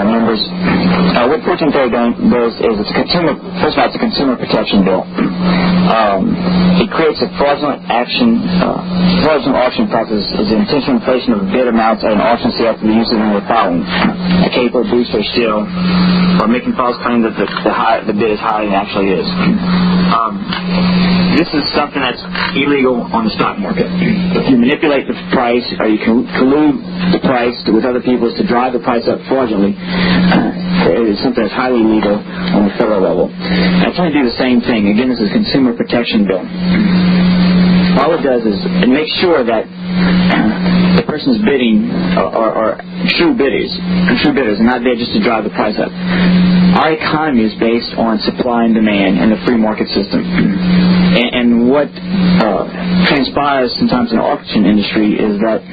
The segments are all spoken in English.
members. What 1430 does is it's a consumer. First of all, it's a consumer protection bill. It creates a fraudulent auction process is the intentional inflation of bid amounts at an auction sale for the use of the following: a caper, boost, or shill, or making false claim that the bid is higher than it actually is. This is something that's illegal on the stock market. If you manipulate the price or you collude the price with other people to drive the price up fraudulently, it is something that's highly illegal on the federal level. I try to do the same thing. Again, this is a consumer protection bill. All it does is it makes sure that the person's bidding are true bidders, and not there just to drive the price up. Our economy is based on supply and demand and the free market system. And what transpires sometimes in the auction industry is that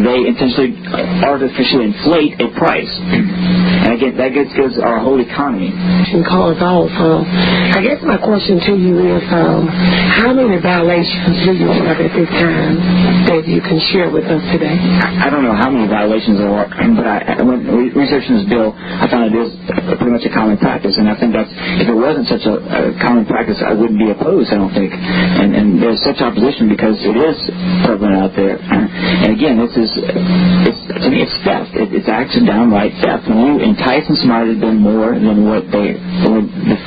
they intentionally artificially inflate a price. And again, that gives our whole economy. Calls off. I guess my question to you is, how many violations do you have at this time that you can share with us today? I don't know how many violations there are, but when researching this bill, I found it is pretty much a common practice, and I think that if it wasn't such a common practice, I wouldn't be opposed, I don't think. And there's such opposition because it is prevalent out there. And again, to me, it's theft. It's actually downright theft. When you entice somebody to do more than what the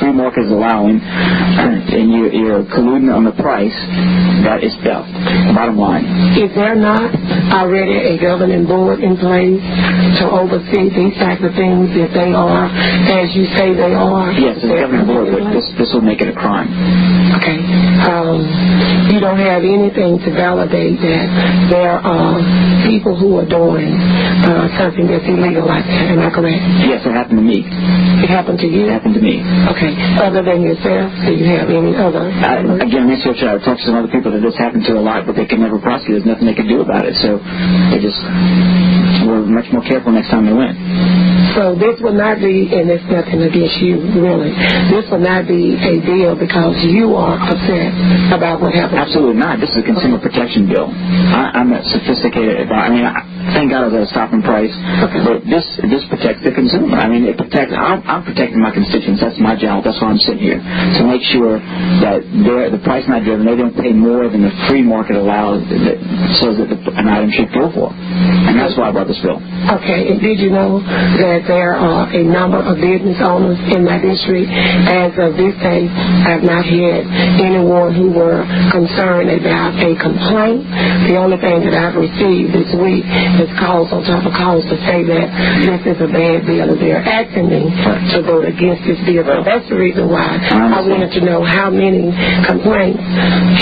free market is allowing, and you're colluding on the price, that is theft. Bottom line. Is there not already a governing board in place to oversee these types of things if they are, as you say they are? Yes, there's a governing board, but this will make it a crime. Okay. You don't have anything to validate that there are people who are doing something that's illegal like that. Am I correct? Yes, it happened to me. It happened to you? It happened to me. Okay. Other than yourself, do you have any other? Again, researcher, I've talked to some other people that this happened to a lot, but they can never prosecute. There's nothing they can do about it. So they just were much more careful next time they went. So this will not be, and it's nothing against you, really, this will not be a deal because you are upset about what happened. Absolutely not. This is a consumer protection bill. I'm not sophisticated about thank God I was at a stopping price, but this protects the consumer. I mean, I'm protecting my constituents. That's my job. That's why I'm sitting here, to make sure that the price not driven, they don't pay more than the free market allows, that says that an item should go for. And that's why I brought this bill. Okay, and did you know that there are a number of business owners in my district? As of this day, I've not had anyone who were concerned about a complaint. The only thing that I've received this week is calls on top of calls to say that this is a bad bill, and they're asking me to vote against this bill. So that's the reason why I wanted to know how many complaints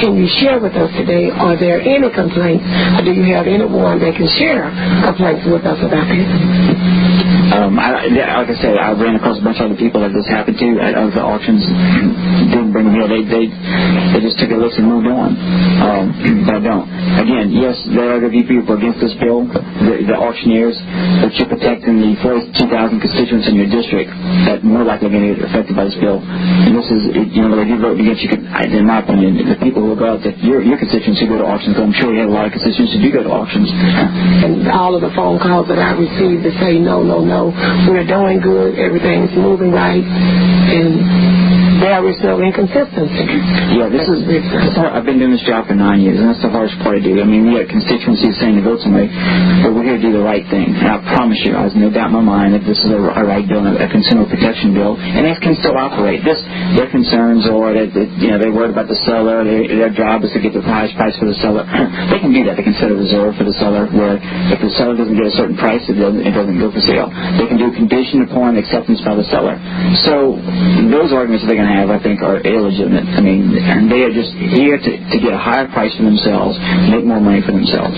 can you share with us today. Are there any complaints, or do you have anyone that can share complaints with us about this? Like I said, I ran across a bunch of other people that this happened to at other auctions. Didn't bring them here. They just took a list and moved on. But I don't. Again, yes, there are going to be people against this bill, the auctioneers, but you're protecting the 42,000 constituents in your district that more likely are going to get affected by this bill. And this is, if you vote against, in my opinion, the people who will go out, that your constituents who go to auctions, I'm sure you have a lot of constituents who do go to auctions. And all of the phone calls that I received to say, no, we're doing good, everything's moving right, and there is no inconsistency. Yeah, I've been doing this job for 9 years, and that's the hardest part to do. I mean, we have constituencies saying to vote somebody, but we're here to do the right thing. And I promise you, there's no doubt in my mind that this is a right bill, a consumer protection bill, and it can still operate. Their concerns are that they're worried about the seller. Their job is to get the highest price for the seller. They can do that. They can set a reserve for the seller, where if the seller doesn't get a certain price, it doesn't go for sale. They can do condition upon acceptance by the seller. So those arguments that they're going to have, I think, are illegitimate. I mean, they are just here to get a higher price for themselves, make more money for themselves.